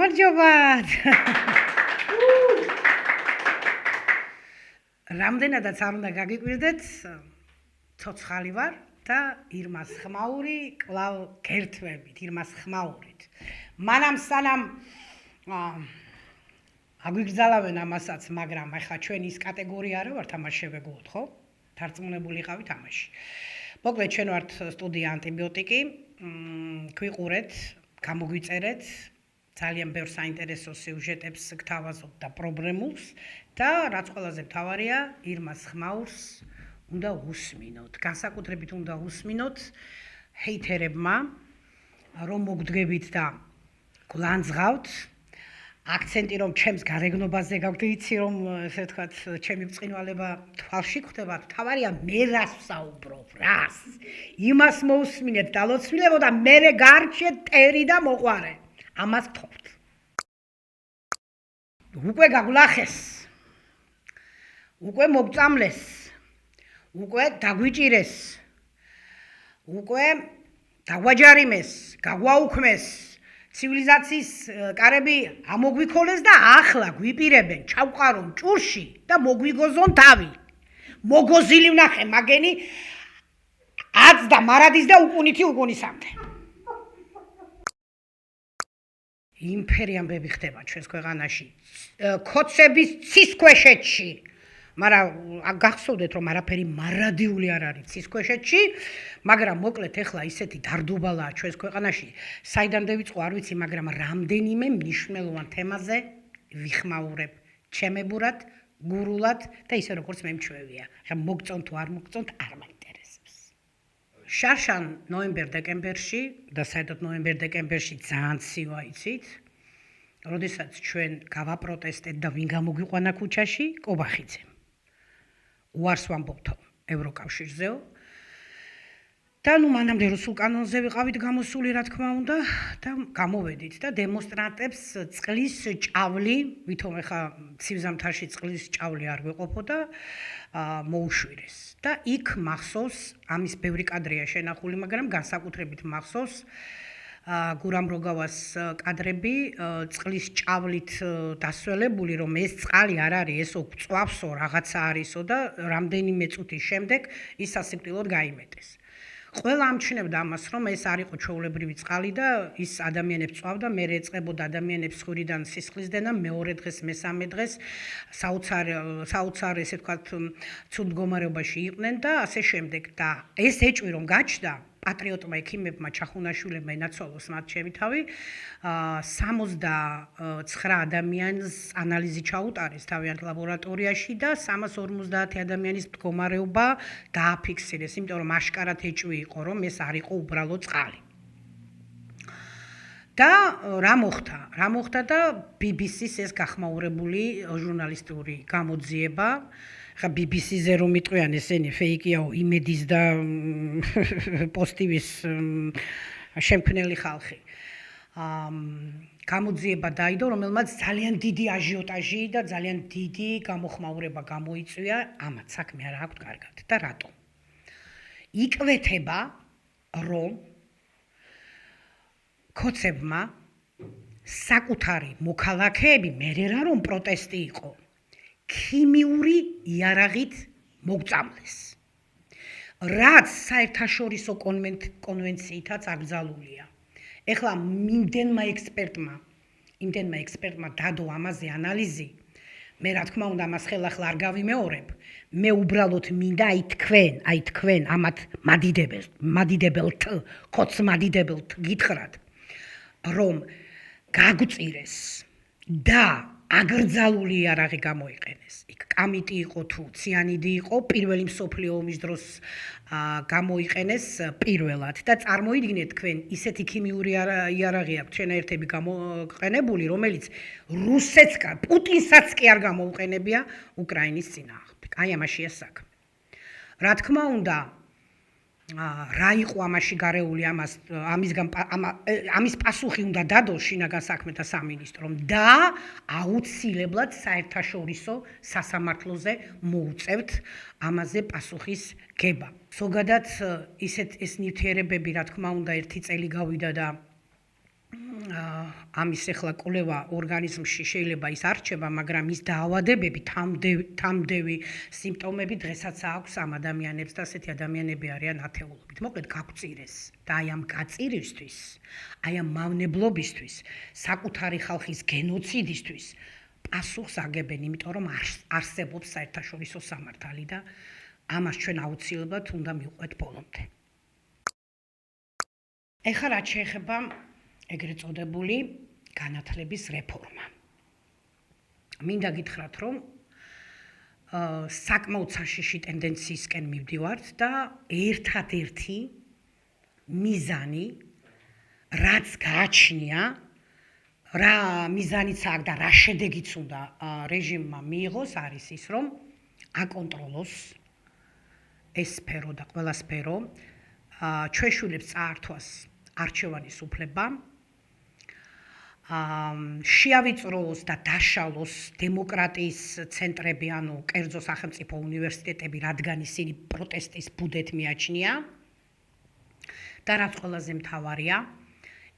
გამარჯობათ. რამდენადაც არ უნდა გაგიკვირდეთ, ცოცხალი ვარ და ირმას ხმაური კვლავ გერთვებით, ირმას ხმაურით. მანამ სანამ აგვიგზალავენ ამასაც, მაგრამ ახლა ჩვენ ის კატეგორია არა ვართ, ამას შევეგუოთ, ხო? დარწმუნებული იყავით ამაში. მოკლედ ჩვენ ვართ სტუდია ანტიბიოტიკი, გვიყურეთ, გამოგვიწერეთ ძალიან ბევრ საინტერესო სიუჟეტებს გთავაზობთ და პრობლემებს და რაც ყველაზე მთავარია, ირმას ხმაურს უნდა უსმინოთ. განსაკუთრებით უნდა უსმინოთ ჰეითერებმა, რომ მოგდგებით და გლანძღავთ. აქცენტი რომ ჩემს გარეგნობაზე გაქვთ, იცი რომ ესე ვთქვათ, ჩემი ბრწყინვალება თვალში ხვდება, თავარია მე რას ვსაუბრობ, რას. იმას მოусმინეთ დალოცვილებო და მერე გარჩეთ ტერი და მოყვარე. ამას გთხოვთ. უკვე გაგვლახეს. უკვე მოგწამლეს. უკვე დაგვიჭირეს. უკვე დაგვაჯარიმეს, გაგვაუქმეს. ცივილიზაციის კარები ამოგვიქოლეს და ახლა გვიპირებენ ჩავყარონ ჭურში და მოგვიგოზონ თავი. მოგოზილი ვნახე მაგენი აც და მარადის და უკუნითი უკუნისამდე. იმპერიამბები ხდება ჩვენს ქვეყანაში, ქოცების ცისქვეშეთში. მაგრამ გახსოვდეთ რომ არაფერი მარადიული არ არის ცისქვეშეთში, მაგრამ მოკლედ ეხლა ისეთი დარდუბალაა ჩვენს ქვეყანაში, საიდან დავიწყო არ ვიცი, მაგრამ რამდენიმე მნიშვნელოვან თემაზე ვიხმაურებ ჩემებურად, გურულად და ისე როგორც მე მჩვევია. ხა მოგწონთ თუ არ მოგწონთ, არ მაინტერესებს. შარშან ნოემბერ-დეკემბერში და საერთოდ ნოემბერ-დეკემბერში ძალიან ცივა იცით, როდესაც ჩვენ გავაპროტესტეთ და ვინ გამოგვიყვანა ქუჩაში, კობახიძე. უარს ვამბობთო ევროკავშირზეო და მანამდე რუსულ კანონზე ვიყავით გამოსული, რა თქმა უნდა, და გამოვედით და დემონსტრანტებს წყლის ჭავლი, ვითომ ეხა ცივზამთარში წყლის ჭავლი არ გვეყოფოდა, მოუშვირეს. და იქ მახსოვს, ამის ბევრი კადრია შენახული, მაგრამ განსაკუთრებით მახსოვს გურამ როგავას კადრები წყლის ჭავლით დასველებული, რომ ეს წყალი არ არის, ესო წვავსო რაღაცა არისო და რამდენიმე წუთის შემდეგ ის სასიკვდილოდ გაიმეტეს. ყველა ამჩნევდა ამას, რომ ეს არ იყო ჩვეულებრივი წყალი და ის ადამიანებს წვავდა, მერე ეწყებოდა ადამიანებს ხვრიდან სისხლის დენა, მეორე დღეს, მესამე დღეს საოცარ ესე ვთქვათ, ცუდ მდგომარეობაში იყვნენ და ასე შემდეგ. და ეს ეჭვი რომ გაჩნდა პატრიოტმა ექიმებმა ჩახუნაშვილებმა ენაცვალოს მათ ჩემი თავი, 69 ადამიანს ანალიზი ჩაუტარეს თავიანთ ლაბორატორიაში და 350 ადამიანის მდგომარეობა დააფიქსირეს, იმიტომ რომ აშკარად ეჭვი იყო, რომ ეს არ იყო უბრალო წყალი. და რა მოხდა და BBC-ს ეს გახმაურებული ჟურნალისტური გამოძიება, ხა BBC-ზე რომ იტყვიან ესენი ფეიკიაო, იმედის და პოსტივის შემქმნელი ხალხი. გამოძიება დაიდო, რომელმაც ძალიან დიდი აჟიოტაჟი და ძალიან დიდი გამოხმაურება გამოიწვია, ამათ საქმე არ აქვს კარგად. და რატომ? იკვეთება, რომ ქოცებმა საკუთარი მოქალაქეები მერე რა რომ პროტესტი იყო, ქიმიური იარაღით მოგწამლეს. რაც საერთაშორისო კონვენციითაც აკრძალულია. ეხლა იმდენმა ექსპერტმა დადო ამაზე ანალიზი, მე რა თქმა უნდა ამას ხელახლა არ გავიმეორებ, მე უბრალოდ მინდა აი თქვენ ამათ მადიდებელთ, ქოცმადიდებელთ გითხრათ, რომ გაგწირეს და აგრძალული იარაღი გამოიყენეს. იქ კამიტი იყო თუ ციანიდი იყო, პირველი მსოფლიო ომის დროს გამოიყენეს პირველად და წარმოიდგინეთ თქვენ, ისეთი ქიმიური იარაღი აქვს ჩვენაერთები გამოყენებული, რომელიც რუსეთს, პუტინსაც კი არ გამოუყენებია უკრაინის წინააღმდეგ. აი ამაშია საქმე. რა თქმა უნდა, რა იყო ამაში გარეული, ამის პასუხი უნდა დადოს შინაგან საქმეთა სამინისტრომ და აუცილებლად საერთაშორისო სასამართლოზე მოუწევთ ამაზე პასუხის გება. ზოგადად ეს ნივთიერებები, რა თქმა უნდა, ერთი წელი გავიდა და ამის ახლა კვლევა ორგანიზმში შეიძლება ის არჩება, მაგრამ ის დაავადებები, თამდევი სიმპტომები დღესაც აქვს ამ ადამიანებს და ასეთი ადამიანები არიან ათეულობით. მოკლედ გაგვწირეს და აი ამ გაწირისთვის, აი ამ მავნებლობისთვის, საკუთარი ხალხის გენოციდისთვის პასუხს აგებენ, იმიტომ რომ არსებობს საერთაშორისო სამართალი და ამას ჩვენ აუცილებლად უნდა მივყვეთ ბოლომდე. ეხლა რაც შეეხება ეგრეთ წოდებული განათლების რეფორმა. მინდა გითხრათ, რომ საკმაოდ საშიში ტენდენციისკენ მივდივართ და ერთადერთი მიზანი, რაც გააჩნია, რა მიზანიც აქვს და რა შედეგიც უნდა რეჟიმმა მიიღოს, არის ის, რომ აკონტროლოს ეს სფერო და ყველა სფერო, ჩვეშულებს წაართვას არჩევანის უფლება, შეავიწროს და დაშალოს დემოკრატიის ცენტრები, ანუ კერძო სახელმწიფო უნივერსიტეტები, რადგან ისინი პროტესტის ბუდეთ მიაჩნია და რაც ყველაზე მთავარია,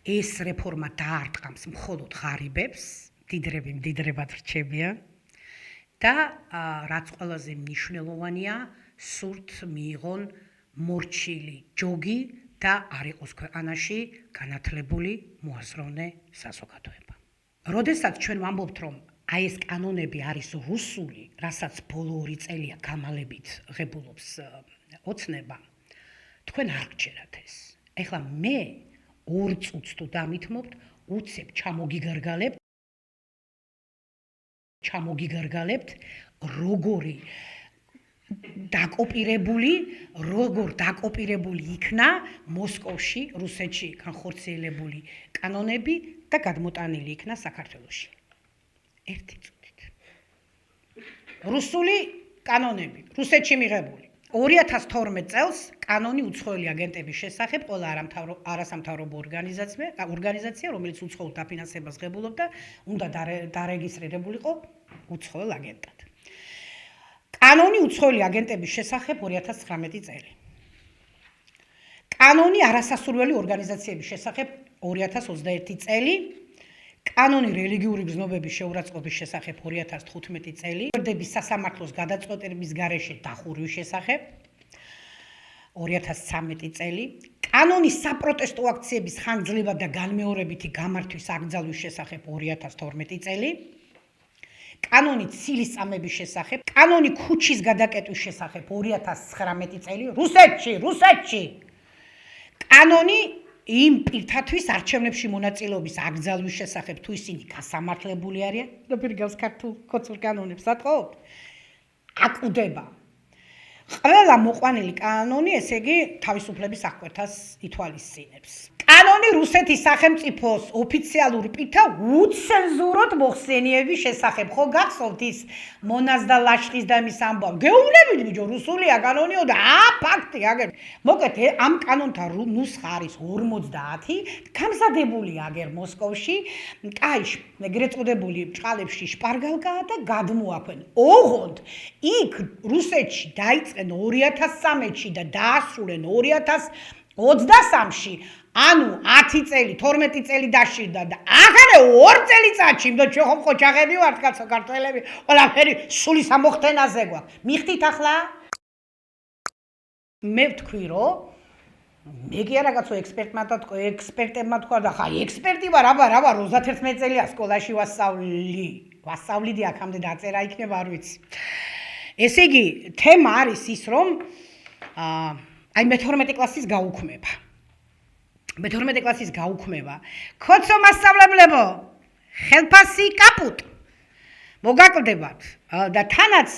ეს რეფორმა დაარტყამს მხოლოდ ღარიბებს, მდიდრები მდიდრებად რჩებიან და რაც ყველაზე მნიშვნელოვანია, სურთ მიიღონ მორჩილი ჯოგი და არ იყოს ქვეყანაში განათლებული მოაზროვნე საზოგადოება. როდესაც ჩვენ ვამბობთ, რომ აი ეს კანონები არის რუსული, რასაც ბოლო 2 წელია გამალებით ღებულობს ოცნება, თქვენ არ გჯერათ ეს. ეხლა მე 2 წუთს თუ დამითმობთ, უცებ ჩამოგიგარგალებთ, როგორ დაკოპირებული იქნა მოსკოვში, რუსეთში განხორციელებული კანონები და გადმოტანილი იქნა საქართველოში. 1 წუთით. რუსული კანონები, რუსეთში მიღებული. 2012 წელს კანონი უცხოელი აგენტების შესახებ ყველა არასამთავრობო ორგანიზაცია, რომელიც უცხოელ დაფინანსებას ღებულობდა, უნდა დარეგისტრირებულიყო უცხოელ აგენტად. კანონი უცხოელი აგენტების შესახებ 2019 წელი. კანონი არასასურველი ორგანიზაციების შესახებ 2021 წელი. კანონი რელიგიური გზნობების შეურაცხყოფის შესახებ 2015 წელი. ერთადერთი სასამართლოს გადაწყვეტილების გარეშე დახურვის შესახებ 2013 წელი. კანონი საპროტესტო აქციების ხანგრძლივად და განმეორებითი გამართვის აკრძალვის შესახებ 2012 წელი. კანონი ცილის წამების შესახებ, კანონი ქუჩის გადაკეტვის შესახებ 2019 წელი, რუსეთში. კანონი იმ პირთათვის არჩევნებში მონაწილეობის აკრძალვის შესახებ, თუ ისინი გასამართლებული არიან, და პირგავს ქართულ კოცურ კანონებს ატყობთ, აკვდება. ყველა მოყვანილი კანონი, ესე იგი, თავისუფლების აღკვეთას ითვალისწინებს. კანონი რუსეთის სახელმწიფოს ოფიციალური პირთა უცენზუროდ მოხსენიების შესახებ. ხო გახსოვთ ის მონას და ლაშხის და მის ამბავი? გეუბნებით ბიჭო, რუსულია კანონიო და ფაქტი აგერ. მოკლედ ამ კანონთა ნუსხა არის 50, გამზადებული აგერ მოსკოვში, კაიში, ეგრეთ წოდებული ჭყალებში შპარგალკაა და გადმოაქვენ. ოღონდ იქ რუსეთში დაიწყენ 2013-ში და დაასრულენ 2023-ში. ანუ 10 წელი, 12 წელი დაშირდა და ახლა 2 წელიწადში, და ჩვენ ხომ ყოჩაღები ვართ კაცო ქართველები, ყველაფერი სული სამოხთენაზე გვაქვს. მიხდით ახლა? მე ვთქვი, რომ მე კი არა კაცო ექსპერტებმა თქვა და ხაი ექსპერტი ვარ, აბა 31 წელია სკოლაში ვასწავლიდი აქამდე დაწერა იქნება, არ ვიცი. ესე იგი, თემა არის ის, რომ აი მე-12 კლასის გაუქმება. მე-12 კლასის გაუქმება. ქოცო მასწავლებლებო, ხელფასი კაპუტ. მოგაკლდებათ და თანაც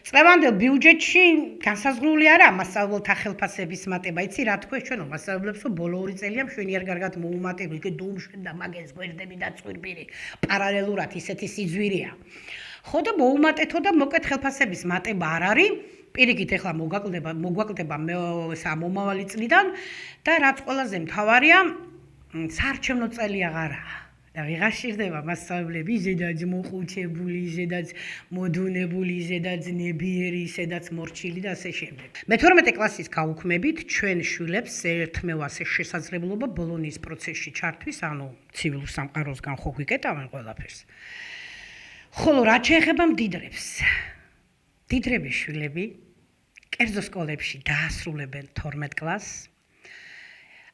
წლევანდელ ბიუჯეტში განსაზღვრული არა მასწავლებელთა ხელფასების მატება. იცი რა თქვენ ჩვენ მასწავლებლებს, რომ ბოლო 2 წელია მშვენიერ კარგად მოუმატებთ, იგი დუმშვენ და მაგეს გვერდები და წვირპირი. პარალელურად ისეთი სიძვირია. ხო და მოუმატეთო და მოკეთ ხელფასების მატება არ არის. პირიქით ეხლა მოგვაკლდება მომავალი წლიდან და რაც ყველაზე მთავარია, საარჩევნო წელი აღარაა. და ვიღარ სჭირდება მასწავლებლები, ზედაც მოხუჩებული, ზედაც მოდუნებული, ზედაც ნებიერი, ზედაც მორჩილი და ასე შემდეგ. მე-12 კლასის გაუქმებით ჩვენ შვილებს ერთმევ ასე შესაძლებლობა ბოლონიის პროცესში ჩართვის, ანუ ცივილურ სამყაროსგან ხო გვიკეტავენ ყველაფერს. ხოლო რაც შეეხება მდიდრებს, მდიდრების შვილები კერძო სკოლებში დაასრულებენ 12 კლასს.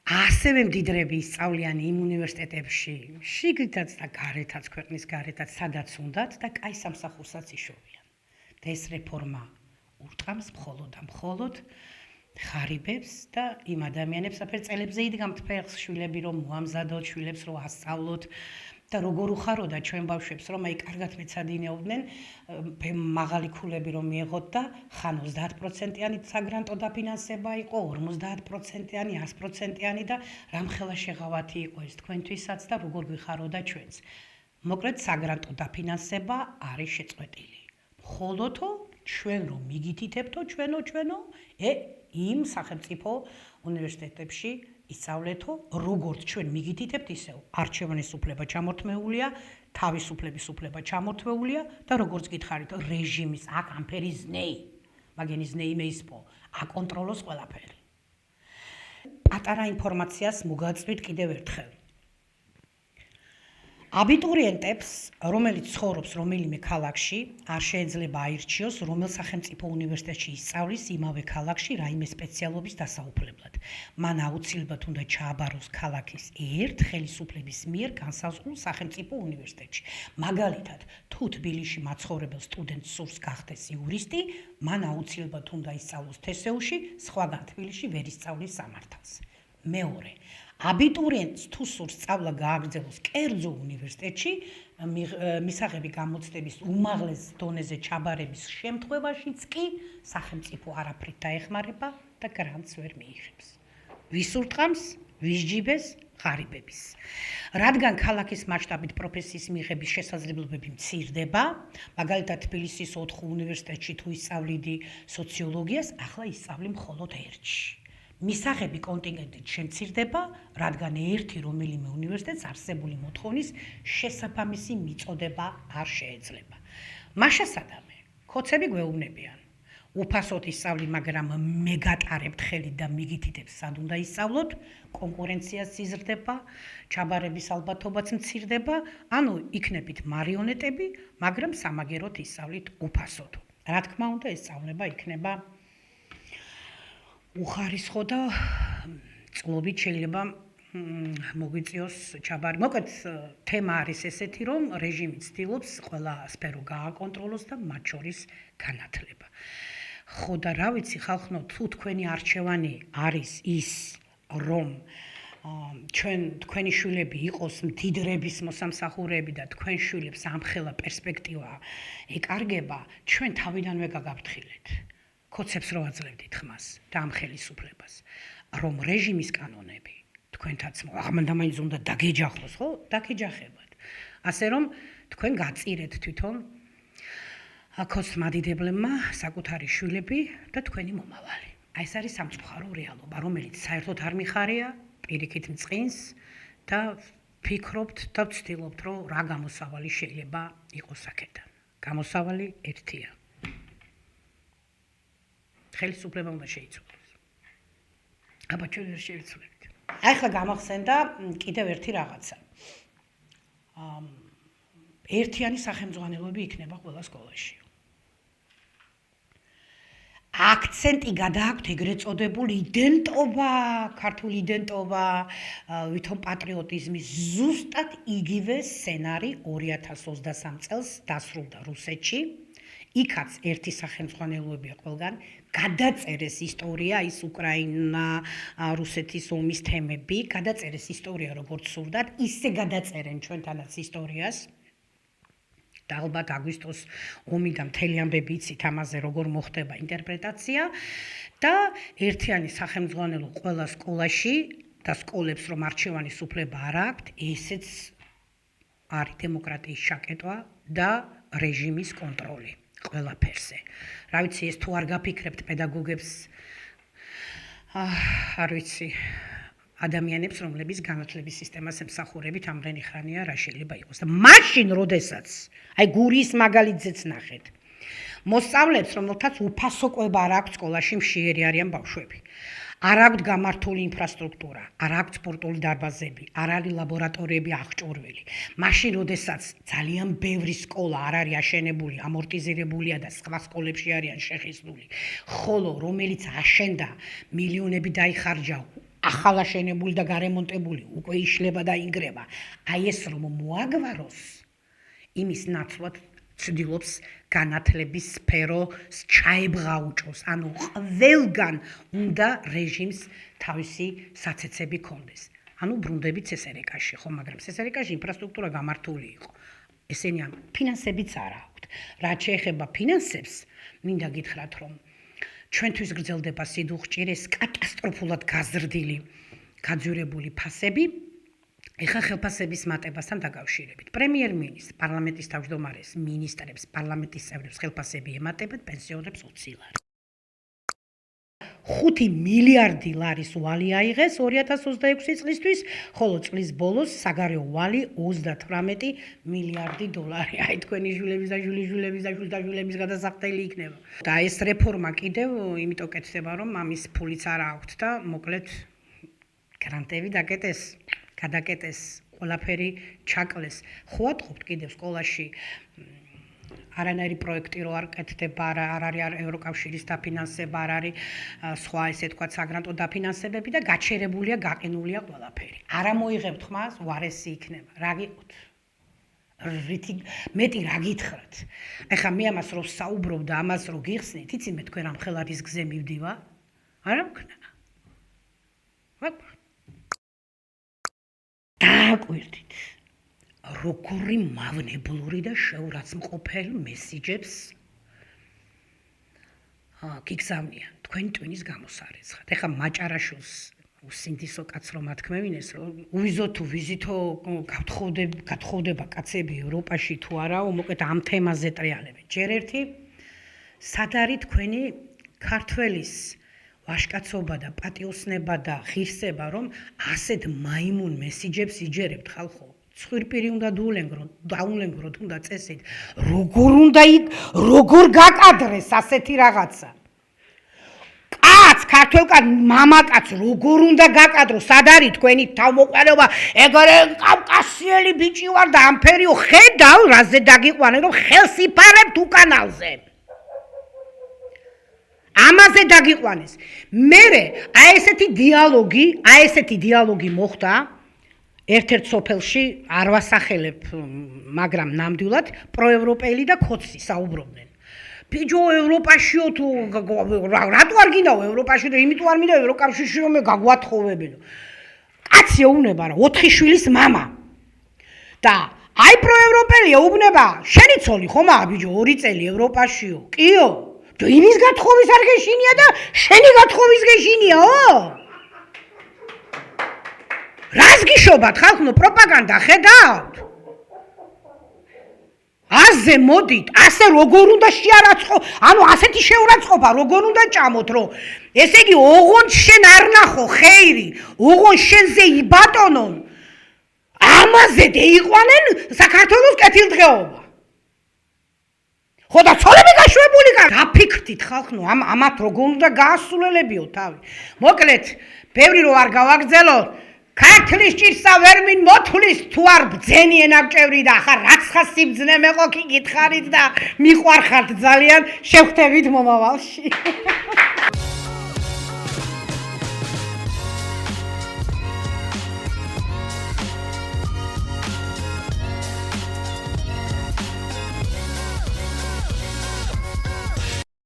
ასევე მდიდრები ისწავლიან იმ უნივერსიტეტებში, შიგნითაც და გარეთაც, ქვეყნის გარეთაც, სადაც უნდათ და კაი სამსახურსაც იშოვიან. და ეს რეფორმა ურტყამს მხოლოდ და მხოლოდ ხარიბებს და იმ ადამიანებს, აფერ წელებზე იდგამთ ფეხს შვილები რომ მოამზადოთ, შვილებს რომ ასწავლოთ და როგორ უხაროდა ჩვენ ბავშვებს რომ აი კარგად მეცადინეობდნენ, მაღალი ქულები რომ მიეღოთ და ხან 30%-იანი საგრანტო დაფინანსება იყო, 50%-იანი, 100%-იანი და რამხელა შეღავათი იყო ეს თქვენთვისაც და როგორ გვიხაროდა ჩვენც. მოკლედ საგრანტო დაფინანსება არის შეწყვეტილი. მხოლოდო ჩვენ რომ მიგითითებთო ჩვენო, იმ სახელმწიფო უნივერსიტეტებში ისწავლეთო, როგორც ჩვენ მიგითითებთ, ისევ არჩევანის უფლება ჩამორთმეულია, თავისუფლების უფლება ჩამორთმეულია და როგორც გითხარით, რეჟიმის აქ ამფერი ზნეი, მაგენი ზნეი მეისპო, აკონტროლოს ყველაფერი. პატარა ინფორმაციას მოგაწვით კიდევ ერთხელ. აბიტურიენტებს, რომელიც ცხოვრობს რომელიმე ქალაქში, არ შეეძლება აირჩიოს, რომელ სახელმწიფო უნივერსიტეტში ისწავლის იმავე ქალაქში რაიმე სპეციალობის დასაუფლებლად. მან აუცილებლად უნდა ჩააბაროს ქალაქის ერთ ხელისუფლების მიერ განსაზღვრულ სახელმწიფო უნივერსიტეტში. მაგალითად, თუ თბილისში მაცხოვრებელ სტუდენტს სურს გახდეს იურისტი, მან აუცილებლად უნდა ისწავლოს თესეუში, სხვაგან თბილისში ვერ ისწავლის სამართალს. მეორე, აბიტურიენტს თუ სურს სწავლა გააგრძელოს კერძო უნივერსიტეტში, მისაღები გამოცდების უმაღლეს დონეზე ჩაბარების შემთხვევაშიც კი სახელმწიფო არაფრით დაეხმარება და გრანტს ვერ მიიღებს. ვის ურტყამს, ვის ჯიბეს, ღარიბების. რადგან ქალაქის მასშტაბით პროფესიის მიღების შესაძლებლობები მცირდება, მაგალითად თბილისის 4 უნივერსიტეტში თუ ისწავლიდი სოციოლოგიას, ახლა ისწავლი მხოლოდ ერთში. მისაღები კონტინგენტით შემცირდება, რადგან ერთი რომელიმე უნივერსიტეტს არსებული მოთხოვნის შესაბამისი მიწოდება არ შეეძლება. მაშასადამე, ქოცები გვეუბნებიან, უფასოდ ისწავლი, მაგრამ მე გატარებთ ხელით და მიგითითებს სად უნდა ისწავლოთ, კონკურენციაც იზრდება, ჩაბარების ალბათობაც მცირდება, ანუ იქნებით მარიონეტები, მაგრამ სამაგეროდ ისწავლით უფასოდ. რა თქმა უნდა, ეს სწავლება იქნება უხარისხო და წყლობით შეიძლება მოგვიწიოს ჩაბარი. მოკლედ თემა არის ესეთი, რომ რეჟიმი ცდილობს ყველა სფერო გააკონტროლოს და მათ შორის განათლება. ხო და რა ვიცი, ხალხო, თუ თქვენი არჩევანი არის ის, რომ თქვენი შვილები იყოს მდიდრების მოსამსახურეები და თქვენ შვილებს ამხელა პერსპექტივა ეკარგება, ჩვენ თავიდანვე გაგაფრთხილეთ. ქოცებს რო აძლევდით ხმას და ამ ხელისუფლებას, რომ რეჟიმის კანონები თქვენთაც ამანდამაინც უნდა დაგეჯახოს, ხო? დაგეჯახებათ. ასე რომ თქვენ გაწირეთ თვითონ ქოცმადიდებლებმა საკუთარი შვილები და თქვენი მომავალი. აი ეს არის სამწუხარო რეალობა, რომელიც საერთოდ არ მიხარია, პირიქით მწყინს და ფიქრობთ და ვცდილობთ, რომ რა გამოსავალი შეიძლება იყოს აქედან. გამოსავალი ერთია. ხელისუფლება უნდა შეიცვალოს. აბა ჩვენ ვერ შევიცვლებთ. ახლა გამახსენდა კიდევ ერთი რაღაცა. ერთიანი სახელმძღვანელოები იქნება ყველა სკოლაში. აქცენტი გადააქვთ ეგრეთ წოდებულ იდენტობა, ქართული იდენტობა, ვითომ პატრიოტიზმის ზუსტად იგივე სცენარი 2023 წელს დასრულდა რუსეთში. იქაც ერთი სახელმძღვანელოებია ყველგან, გადაწერეს ისტორია, ის უკრაინა, რუსეთის ომის თემები, გადაწერეს ისტორია როგორც სურდათ, ისე გადაწერენ ჩვენთანაც ისტორიას. და ალბათ აგვისტოს ომი და მთელი ამბები იცით ამაზე როგორ მოხდება ინტერპრეტაცია და ერთიანი სახელმძღვანელო ყველა სკოლაში და სკოლებს რომ არჩევანის უფლება არ აქვთ, ესეც არის დემოკრატიის შაკეტვა და რეჟიმის კონტროლი ყველაფერზე. რა ვიცი, ეს თუ არ გაფიქრებთ პედაგოგებს, არ ვიცი, ადამიანებს, რომლებიც განათლების სისტემას ემსახურებით ამრენი ხანია რა შეიძლება იყოს. და მაშინ, როდესაც აი გურიის მაგალითზეც ნახეთ. მოსწავლეებს, რომელთაც უფასო კვება არ აქვს სკოლაში, მშიერი არიან ბავშვები. არ აქვს გამართული ინფრასტრუქტურა, არ აქვს სპორტული დარბაზები, არ არის ლაბორატორიები აღჭურვილი. მაშინ, როდესაც ძალიან ბევრი სკოლა არ არის აშენებული, ამორტიზირებულია და სხვა სკოლებში არიან შეხიზნული, ხოლო რომელიც აშენდა, მილიონები დაიხარჯა, ახალ აშენებული და გარემონტებული, უკვე იშლება და ინგრევა. აი ეს რომ მოაგვაროს, იმის ნაცვლად ცდილობს განათლების სფეროს ჩაებღაუჭოს, ანუ ყველგან უნდა რეჟიმს თავისი საცეცები ქონდეს. ანუ ბრუნდებით CSRK-ში, ხო, მაგრამ CSRK-ში ინფრასტრუქტურა გამართული იყო. ესენი ამ ფინანსებიც არ აქვთ. რაც შეეხება ფინანსებს, მინდა გითხრათ, რომ ჩვენთვის გრძელდება სიდუხჭირეს კატასტროფულად გაზრდილი გაძვირებული ფასები. ეხლა ხელფასების მატებასთან დაკავშირებით. პრემიერ-მინისტრს, პარლამენტის თავმჯდომარეს, მინისტრებს, პარლამენტის წევრებს ხელფასები ემატებათ, პენსიონერებს 20 ლარი. 5 მილიარდი ლარის ვალი აიღეს 2026 წლისთვის, ხოლო წლის ბოლოს საგარეო ვალი 38 მილიარდი დოლარი. აი თქვენი ჟულების და ჟულების და ჟულების გადასახდელი იქნება. და ეს რეფორმა კიდევ იმიტომ კეთდება, რომ ამის ფულიც არ აქვთ და მოკლედ გრანტები დაკეტეს. გადაკეტეს, ყველაფერი ჩაკლეს. ხო ატყობთ კიდევ სკოლაში არანაირი პროექტი რო არ კეთდება, არ არის ევროკავშირის დაფინანსება, არ არის სხვა ესე თქვა საგრანტო დაფინანსებები და გაჩერებულია, გაყინულია ყველაფერი. არა მოიღებთ ხმას, უარესი იქნება. რა გიყოთ? მეტი რა გითხრათ? ეხლა მე ამას რო საუბრობ და ამას რო გიხსნით, იცი მე თქვენ ამ ხელარის გზე მივდივარ? არა მქნა. დააკვირდით, როგორი მავნებლური და შეურაცხმყოფელ მესიჯებს გიგზავნიან თქვენ ტვინის გამოსარეცხად. ეხლა მაჭარაშვილს სინდისო კაც რომ ათქმევინეს, რომ უვიზო თუ ვიზითო გათხოვდება კაცები ევროპაში თუ არაო, მოკლედ ამ თემაზე ტრიალებენ. ჯერ ერთი, სად არის თქვენი ქართველის ვაშკაცობა და პატიოსნება და ღირსება, რომ ასეთ მაიმუნ მესიჯებს იჯერებთ ხალხო. ცხვირპირი უნდა დაულენგროთ, უნდა წესით. როგორ გაკადრეს ასეთი რაღაცა? ქართველკაც მამაკაც როგორ უნდა გაკადროს? სად არის თქვენი თავმოყრება? ეგრე კავკასიელი ბიჭი ვარ და ამფერიო, ხედავ რაზე დაგიყვანე, რომ ხელს იფარებთ უკანალზე. ამაზე დაგიყვანეს. მერე აი ესეთი დიალოგი მოხდა ერთ-ერთ სოფელში, არ ვასახელებ, მაგრამ ნამდვილად პროევროპელი და ქოცი საუბრობდნენ. ბიჭო, ევროპაშიო თუ რატო არ გინდაო ევროპაში და იმიტომ არ მინდა ევროკავშირში რომ გაგვათხოვებინო. კაცი ეუბნება რა, 4 შვილის მამა. და აი პროევროპელი ეუბნება, შენი ცოლი ხომ აა ბიჭო, 2 წელი ევროპაშიო. კიო? იმის გათხოვის არ გეშინია და შენი გათხოვის გეშინიაო? რას გიშობათ ხალხო, პროპაგანდა ხედავთ? აზე მოდით, ასე როგორ უნდა შეარაცხო, ანუ ასეთი შეურაცხყოფა როგორ უნდა ჭამოთ, რომ ესე იგი ოღონდ შენ არ ნახო ხეირი, ოღონდ შენზე იბატონონ, ამაზე დეიყვანენ საქართველოს კეთილდღეობა. ხო და ცოლები გაშვებული გაფიქრდით ხალხო, ამათ როგორ უნდა გაასულელებიო თავი. მოკლედ, ბევრი რო არ გავაგრძელო, ქართლის ჭირსა ვერ მინ მოთulis თუ არ ბძენი ენაბჭევრი და ახლა რაც ხას სიბძნე მეყო კი გითხარით და მიყვარხართ ძალიან, შევხვდებით მომავალში.